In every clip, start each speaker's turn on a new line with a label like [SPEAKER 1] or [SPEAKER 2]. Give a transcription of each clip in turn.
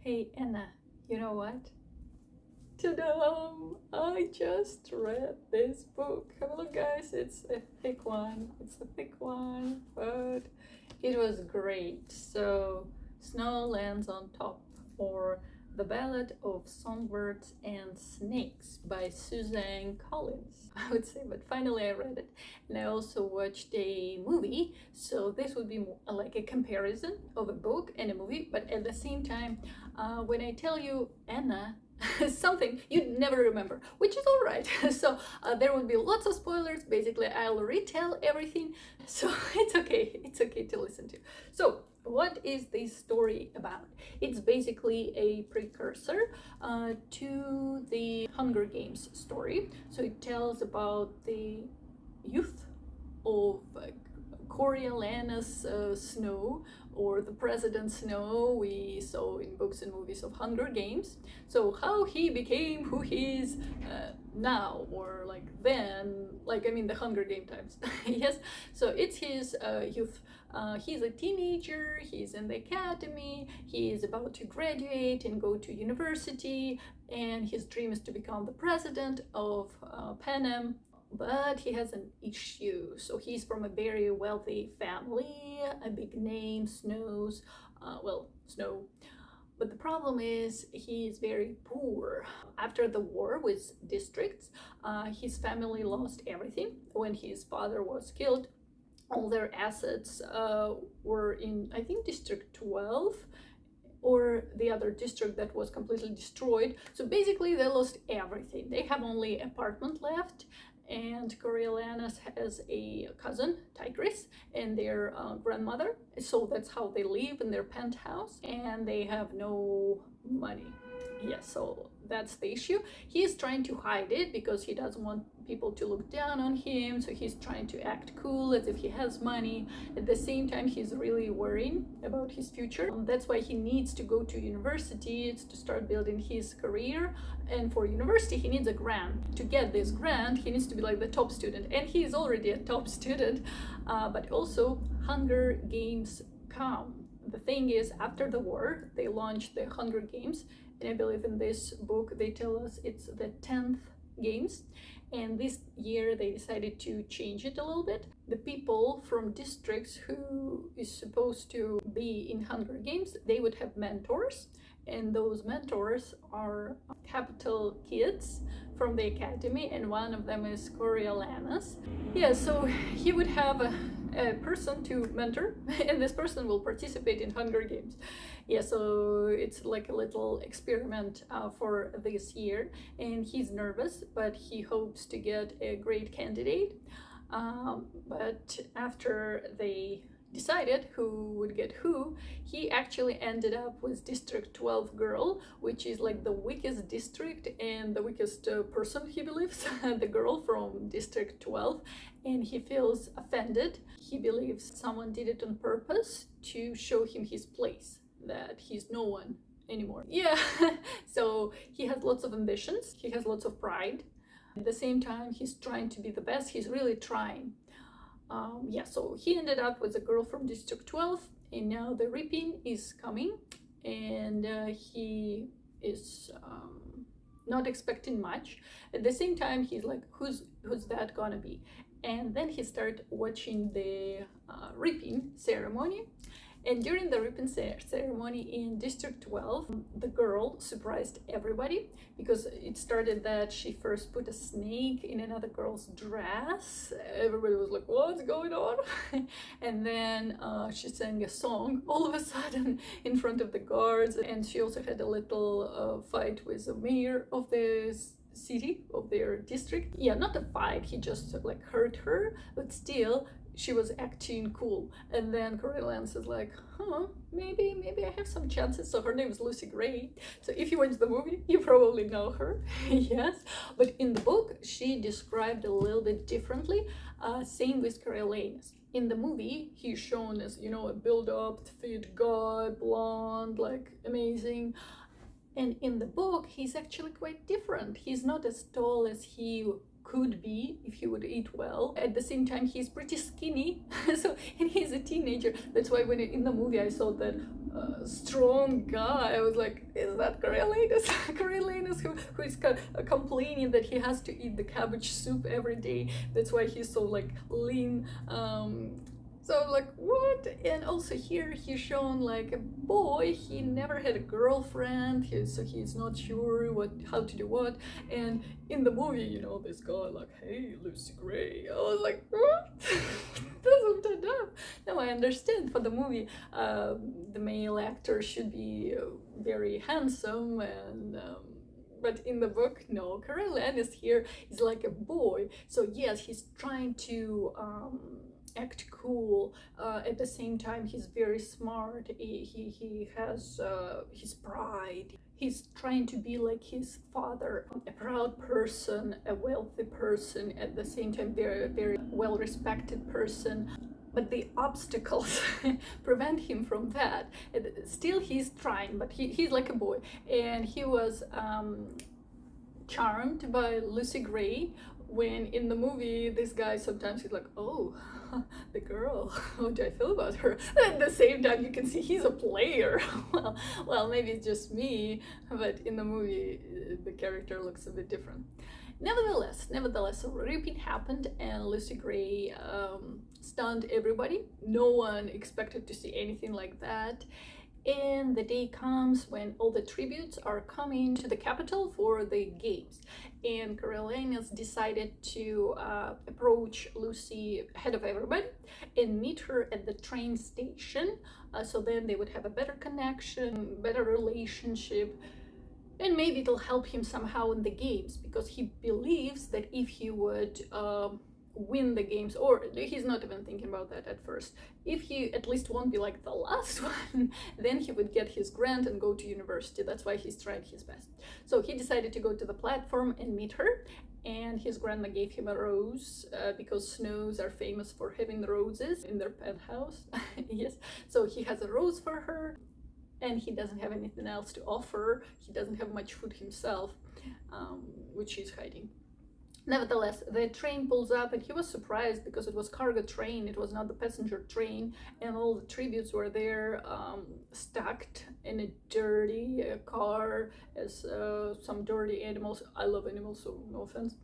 [SPEAKER 1] Hey Anna, you know what? Ta-da! I just read this book. Have a look, guys. It's a thick one. It's a thick one, but it was great. So, Snow Lands on Top, or The Ballad of Songbirds and Snakes by Suzanne Collins, I would say. But finally, I read it, and I also watched a movie. So this would be more like a comparison of a book and a movie. But at the same time, when I tell you Anna, something you'd never remember, which is all right. So there will be lots of spoilers. Basically, I'll retell everything, so it's okay to listen to. So what is this story about? It's basically a precursor to the Hunger Games story. So it tells about the youth of Coriolanus Snow, or the President Snow we saw in books and movies of Hunger Games. So how he became who he is now, or like then, like I mean the Hunger Game times. Yes, so it's his youth. He's a teenager, he's in the academy, he is about to graduate and go to university, and his dream is to become the president of Panem. But he has an issue. So he's from a very wealthy family, a big name, Snow. But the problem is he's very poor. After the war with districts, his family lost everything. When his father was killed, all their assets were in, I think, District 12, or the other district that was completely destroyed. So basically they lost everything. They have only apartment left, and Coriolanus has a cousin, Tigris, and their grandmother. So that's how they live, in their penthouse, and they have no money. Yes, so that's the issue. He is trying to hide it because he doesn't want people to look down on him, so he's trying to act cool as if he has money. At the same time, he's really worrying about his future. That's why he needs to go to university to start building his career, and for university he needs a grant. To get this grant, he needs to be like the top student, and he is already a top student, but also Hunger Games come. The thing is, after the war, they launched the Hunger Games, and I believe in this book they tell us it's the 10th games, and this year they decided to change it a little bit. The people from districts who is supposed to be in Hunger Games, they would have mentors, and those mentors are capital kids from the academy, and one of them is Coriolanus. Yeah, so he would have a person to mentor, and this person will participate in Hunger Games. Yeah, so it's like a little experiment for this year, and he's nervous, but he hopes to get a great candidate. But after they decided who would get who, he actually ended up with District 12 girl, which is like the weakest district and the weakest person, he believes, the girl from District 12, and he feels offended. He believes someone did it on purpose to show him his place, that he's no one anymore. Yeah, so he has lots of ambitions, he has lots of pride. At the same time, he's trying to be the best, he's really trying. Yeah, so he ended up with a girl from District 12, and now the reaping is coming, and he is not expecting much. At the same time, he's like, who's that gonna be? And then he started watching the reaping ceremony. And during the reaping ceremony in District 12, the girl surprised everybody, because it started that she first put a snake in another girl's dress. Everybody was like, what's going on? And then she sang a song all of a sudden in front of the guards. And she also had a little fight with the mayor of the city, of their district. Yeah, not a fight, he just like hurt her, but still she was acting cool. And then Coriolanus is like, maybe I have some chances. So her name is Lucy Gray. So if you watch the movie, you probably know her. Yes, but in the book she described a little bit differently. Same with Coriolanus. In the movie, he's shown as, you know, a build-up, fit guy, blonde, like amazing. And in the book, he's actually quite different. He's not as tall as he could be if he would eat well. At the same time, he's pretty skinny, and he's a teenager. That's why when in the movie I saw that strong guy, I was like, is that Coriolanus? Coriolanus who is complaining that he has to eat the cabbage soup every day. That's why he's so like lean. So I'm like, what? And also here he's shown like a boy, he never had a girlfriend, so he's not sure how to do what. And in the movie, you know, this guy like, hey, Lucy Gray. I was like, what? Doesn't enough. Now I understand for the movie, the male actor should be very handsome and but in the book, no, Coriolanus here is like a boy. So yes, he's trying to act cool. At the same time, he's very smart. He has his pride. He's trying to be like his father, a proud person, a wealthy person, at the same time very, very well-respected person. But the obstacles prevent him from that. Still he's trying, but he's like a boy. And he was charmed by Lucy Gray, when in the movie this guy sometimes he's like, oh, the girl, how do I feel about her? At the same time you can see he's a player. well maybe it's just me, but in the movie the character looks a bit different. Nevertheless, a repeat happened and Lucy Gray stunned everybody. No one expected to see anything like that. And the day comes when all the tributes are coming to the capital for the games. And Coriolanus decided to approach Lucy ahead of everybody and meet her at the train station. So then they would have a better connection, better relationship. And maybe it'll help him somehow in the games, because he believes that if he would win the games, or he's not even thinking about that at first, if he at least won't be like the last one, then he would get his grant and go to university. That's why he's trying his best. So he decided to go to the platform and meet her, and his grandma gave him a rose, because Snows are famous for having roses in their penthouse. Yes, so he has a rose for her, and he doesn't have anything else to offer. He doesn't have much food himself, which he's hiding. Nevertheless, the train pulls up, and he was surprised because it was cargo train, it was not the passenger train, and all the tributes were there, stacked in a dirty car as some dirty animals. I love animals, so no offense.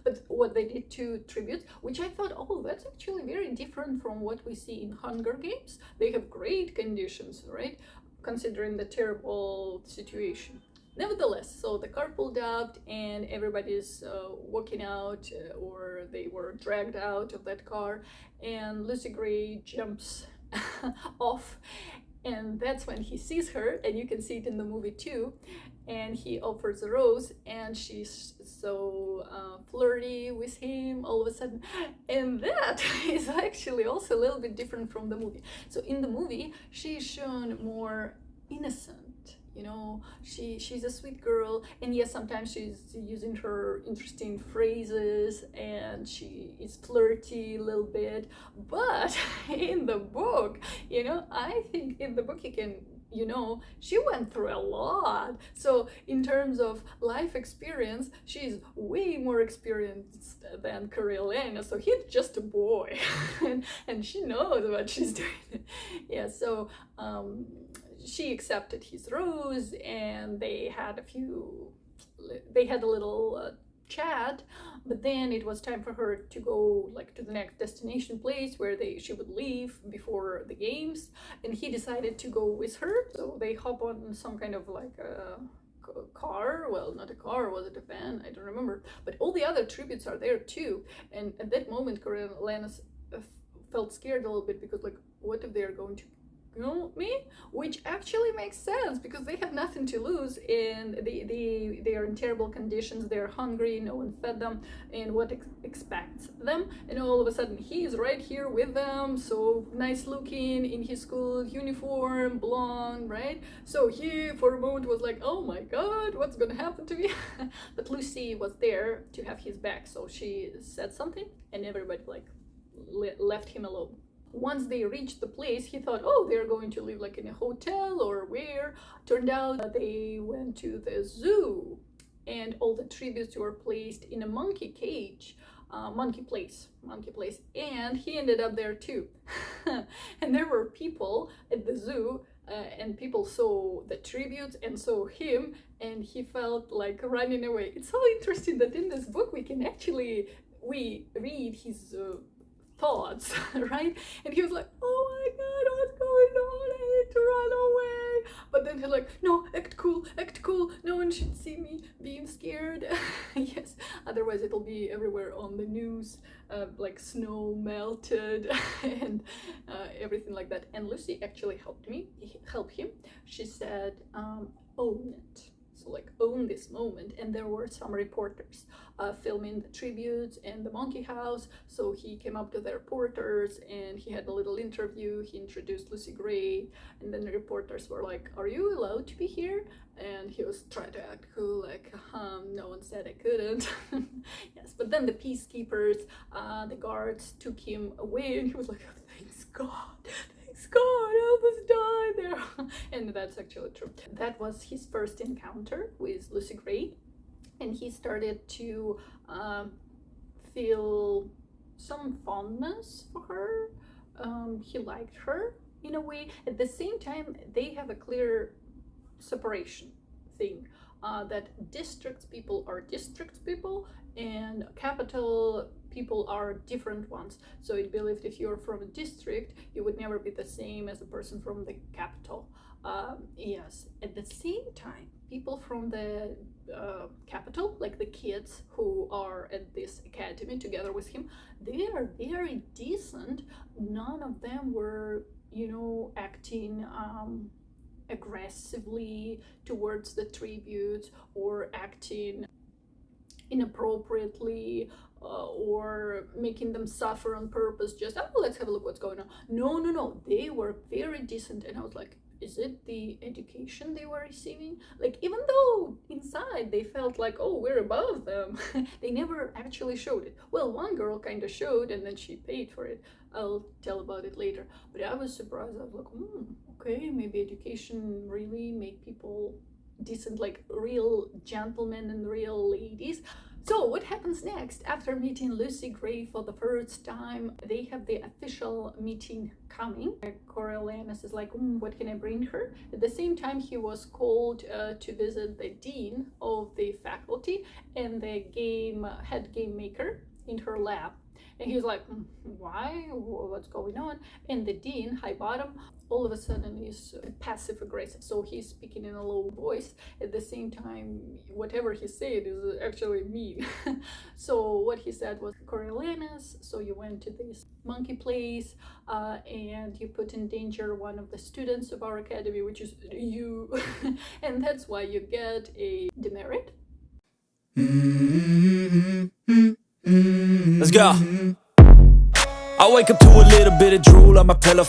[SPEAKER 1] But what they did to tributes, which I thought, oh, that's actually very different from what we see in Hunger Games. They have great conditions, right? Considering the terrible situation. Nevertheless, so the car pulled up and everybody's walking out, or they were dragged out of that car, and Lucy Gray jumps off, and that's when he sees her, and you can see it in the movie too, and he offers a rose, and she's so flirty with him all of a sudden. And that is actually also a little bit different from the movie. So in the movie she's shown more innocent. You know, she's a sweet girl, and yes, sometimes she's using her interesting phrases and she is flirty a little bit. But in the book, you know, I think in the book you can, you know, she went through a lot. So in terms of life experience, she's way more experienced than Coriolanus. So he's just a boy, and she knows what she's doing. Yeah, so she accepted his rose, and they had a little chat, but then it was time for her to go like to the next destination place where she would leave before the games, and he decided to go with her. So they hop on some kind of like a car, well, not a car, was it a van? I don't remember, but all the other tributes are there too. And at that moment Coriolanus felt scared a little bit, because like, what if they're going to me? Which actually makes sense, because they have nothing to lose, and they are in terrible conditions, they're hungry, no one fed them, and what expects them? And all of a sudden he's right here with them, so nice looking in his school uniform, blonde, right? So he for a moment was like, oh my god, what's gonna happen to me? But Lucy was there to have his back, so she said something, and everybody like left him alone. Once they reached the place, he thought, oh, they're going to live like in a hotel or where. Turned out they went to the zoo. and all the tributes were placed in a monkey cage, monkey place, and he ended up there too. And there were people at the zoo, and people saw the tributes and saw him, and he felt like running away. It's so interesting that in this book we read his thoughts, right? And he was like, oh my god, what's going on? I need to run away. But then he's like, no, act cool, no one should see me being scared. Yes, otherwise it'll be everywhere on the news, like snow melted and everything like that. And Lucy actually helped him. She said, own it. So like own this moment. And there were some reporters filming the tributes and the monkey house, so he came up to the reporters and he had a little interview. He introduced Lucy Gray, and then the reporters were like, are you allowed to be here? And he was trying to act cool, like, no one said I couldn't. Yes, but then the peacekeepers, the guards took him away, and he was like, oh, thanks God, I almost died there. And that's actually true. That was his first encounter with Lucy Gray, and he started to feel some fondness for her. He liked her in a way. At the same time, they have a clear separation thing, that districts people are districts people and capital people are different ones. So it believed if you're from a district, you would never be the same as a person from the capital. Yes, at the same time, people from the capital, like the kids who are at this academy together with him, they are very decent. None of them were, acting aggressively towards the tributes or acting inappropriately, or making them suffer on purpose, just, oh, let's have a look what's going on. No, they were very decent. And I was like, is it the education they were receiving? Like, even though inside they felt like, oh, we're above them, they never actually showed it. Well, one girl kind of showed, and then she paid for it. I'll tell about it later. But I was surprised. I was like, okay, maybe education really made people decent, like real gentlemen and real ladies. So what happens next? After meeting Lucy Gray for the first time, they have the official meeting coming. Coriolanus is like, what can I bring her? At the same time, he was called to visit the dean of the faculty and the head game maker in her lab. And he was like, why? What's going on? And the dean, Highbottom, all of a sudden is passive aggressive. So he's speaking in a low voice. At the same time, whatever he said is actually mean. So what he said was, Coriolanus, so you went to this monkey place and you put in danger one of the students of our academy, which is you. And that's why you get a demerit.
[SPEAKER 2] Let's go. I wake up to a little bit of drool on my pillow.